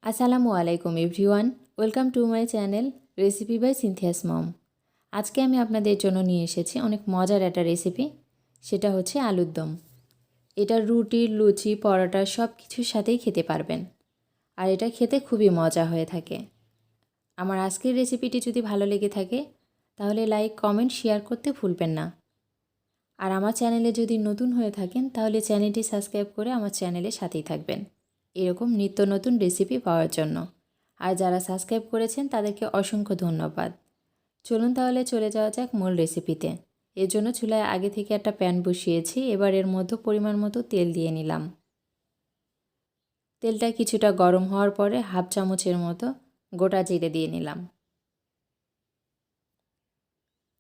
আসসালামু আলাইকুম everyone, welcome to my channel recipe by Cynthia's mom. আজকে আমি আপনাদের জন্য নিয়ে এসেছি অনেক মজার একটা রেসিপি। সেটা হচ্ছে আলুর দম। এটা রুটি, লুচি, পরোটা সব কিছুর সাথেই খেতে পারবেন, আর এটা খেতে খুবই মজা হয়ে থাকে। আমার আজকের রেসিপিটি যদি ভালো লেগে থাকে তাহলে লাইক, কমেন্ট, শেয়ার করতে ভুলবেন না। আর আমার চ্যানেলে যদি নতুন হয়ে থাকেন তাহলে চ্যানেলটি সাবস্ক্রাইব করে আমার চ্যানেলের সাথেই থাকবেন এরকম নিত্য নতুন রেসিপি পাওয়ার জন্য। আর যারা সাবস্ক্রাইব করেছেন তাদেরকে অসংখ্য ধন্যবাদ। চলুন তাহলে চলে যাওয়া যাক মূল রেসিপিতে। এর জন্য চুলায় আগে থেকে একটা প্যান বসিয়েছি। এবার এর মধ্যে পরিমাণ মতো তেল দিয়ে নিলাম। তেলটা কিছুটা গরম হওয়ার পরে হাফ চামচের মতো গোটা জিরে দিয়ে নিলাম।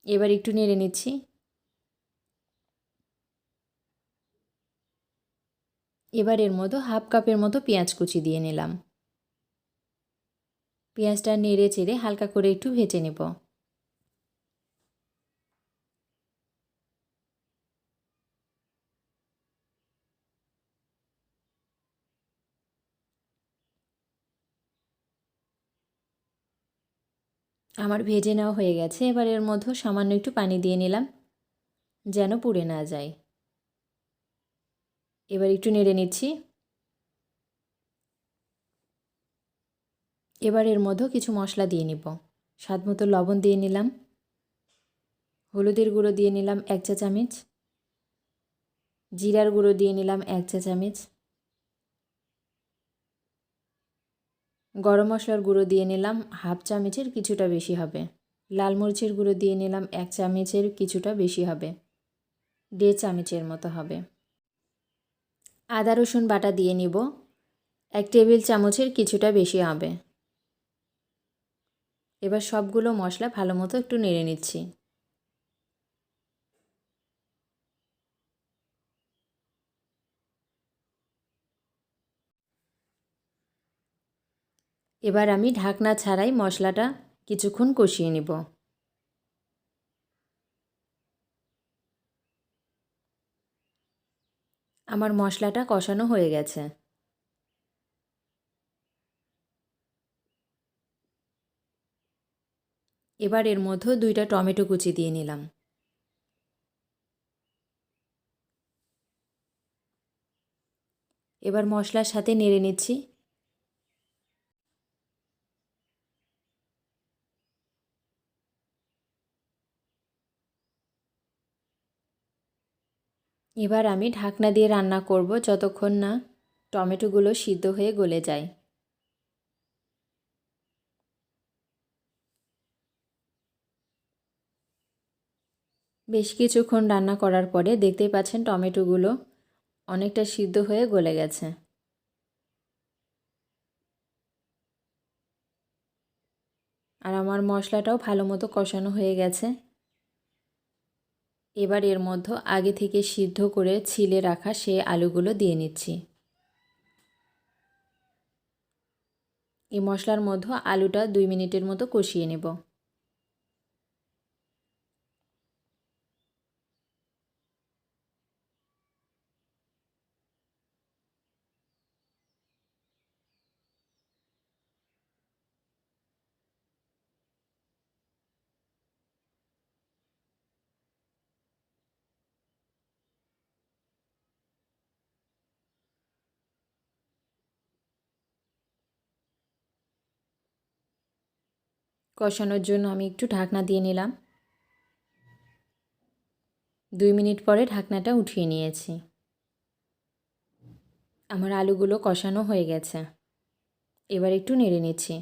এবার একটু নেড়ে নিচ্ছি। এবার এর মধ্যে হাফ কাপের মতো পেঁয়াজ কুচি দিয়ে নিলাম। পেঁয়াজটা নেড়ে চেড়ে হালকা করে একটু ভেজে নেব। আমার ভেজে নেওয়া হয়ে গেছে। এবার এর মধ্যে সামান্য একটু পানি দিয়ে নিলাম যেন পুড়ে না যায়। এবার একটু নেড়ে নিচ্ছি। এবার এর মধ্যে কিছু মশলা দিয়ে নিব। স্বাদ মতো লবণ দিয়ে নিলাম। হলুদের গুঁড়ো দিয়ে নিলাম 1 চা চামচ। জিরার গুঁড়ো দিয়ে নিলাম 1 চা চামচ। গরম মশলার গুঁড়ো দিয়ে নিলাম হাফ চামচের কিছুটা বেশি হবে। লাল মরিচের গুঁড়ো দিয়ে নিলাম 1 চামচের কিছুটা বেশি হবে, 1.5 চামচের মতো হবে। আদা রসুন বাটা দিয়ে নিব 1 টেবিল চামচের কিছুটা বেশি হবে। এবার সবগুলো মশলা ভালো মতো একটু নেড়ে নিচ্ছি। এবার আমি ঢাকনা ছাড়াই মশলাটা কিছুক্ষণ কষিয়ে নেব। আমার মশলাটা কষানো হয়ে গেছে। এবার এর মধ্যে 2টা টমেটো কুচি দিয়ে নিলাম। এবার মশলার সাথে নেড়ে নিচ্ছি। এবার আমি ঢাকনা দিয়ে রান্না করব যতক্ষণ না টমেটোগুলো সিদ্ধ হয়ে গলে যায়। বেশ কিছুক্ষণ রান্না করার পরে দেখতেই পাচ্ছেন টমেটোগুলো অনেকটা সিদ্ধ হয়ে গলে গেছে। আর আমার মশলাটাও ভালো মতো কষানো হয়ে গেছে। এবার এর মধ্যে আগে থেকে সিদ্ধ করে ছিলে রাখা সেই আলুগুলো দিয়ে নিচ্ছি। এই মশলার মধ্যে আলুটা 2 মিনিটের মতো কষিয়ে নেব। কষানোর জন্য আমি একটু ঢাকনা দিয়ে নিলাম। 2 মিনিট পরে ঢাকনাটা উঠিয়ে নিয়েছি। আমার আলুগুলো কষানো হয়ে গেছে। এবার একটু নেড়ে নিচ্ছি।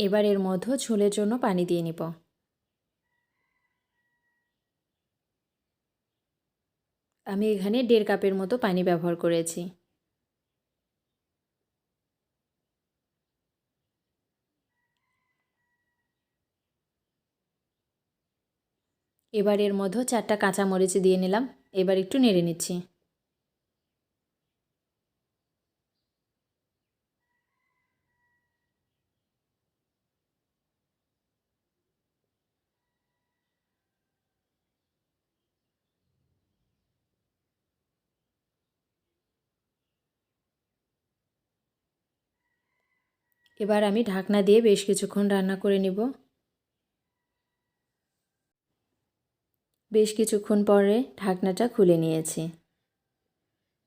এবার এর মধ্যে ঝোলের জন্য পানি দিয়ে নিব। আমি এখানে 1.5 কাপের মতো পানি ব্যবহার করেছি। এবার এর মধ্যে 4টা কাঁচামরিচ দিয়ে নিলাম। এবার একটু নেড়ে নিচ্ছি। এবার আমি ঢাকনা দিয়ে বেশ কিছুক্ষণ রান্না করে নিব। বেশ কিছুক্ষণ পরে ঢাকনাটা খুলে নিয়েছি।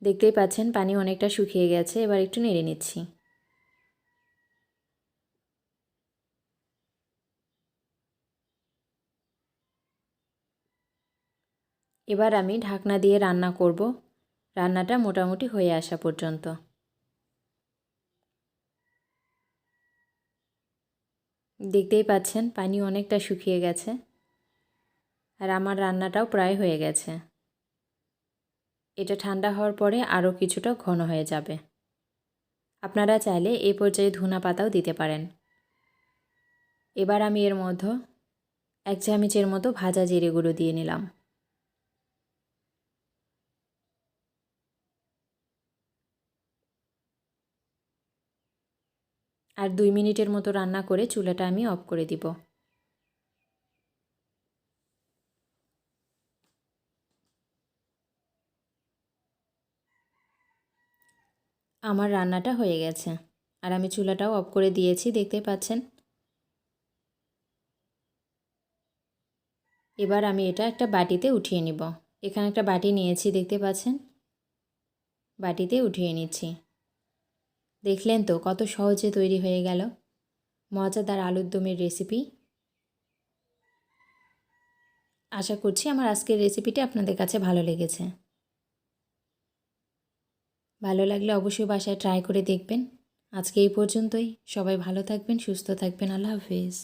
দেখতেই পাচ্ছেন পানি অনেকটা শুকিয়ে গেছে। এবার একটু নেড়ে নিচ্ছি। এবার আমি ঢাকনা দিয়ে রান্না করব, রান্নাটা মোটামুটি হয়ে আসা পর্যন্ত। দেখতেই পাচ্ছেন পানি অনেকটা শুকিয়ে গেছে আর আমার রান্নাটাও প্রায় হয়ে গেছে। এটা ঠান্ডা হওয়ার পরে আরও কিছুটা ঘন হয়ে যাবে। আপনারা চাইলে এই পর্যায়ে ধনিয়া পাতাও দিতে পারেন। এবার আমি এর মধ্যে 1 চামচের মতো ভাজা জিরে গুঁড়ো দিয়ে নিলাম। আর 2 মিনিটের মতো রান্না করে চুলাটা আমি অফ করে দিব। আমার রান্নাটা হয়ে গেছে আর আমি চুলাটাও অফ করে দিয়েছি, দেখতে পাচ্ছেন। এবার আমি এটা একটা বাটিতে উঠিয়ে নিব। এখানে একটা বাটি নিয়েছি, দেখতে পাচ্ছেন। বাটিতে উঠিয়ে নিচ্ছি। দেখলেন তো কত সহজে তৈরি হয়ে গেল মজাদার আলুর দমের রেসিপি। আশা করছি আমার আজকের রেসিপিটি আপনাদের কাছে ভালো লেগেছে। ভালো লাগলে অবশ্যই বাসায় ট্রাই করে দেখবেন। আজকে এই পর্যন্তই। সবাই ভালো থাকবেন, সুস্থ থাকবেন। আল্লাহ হাফেজ।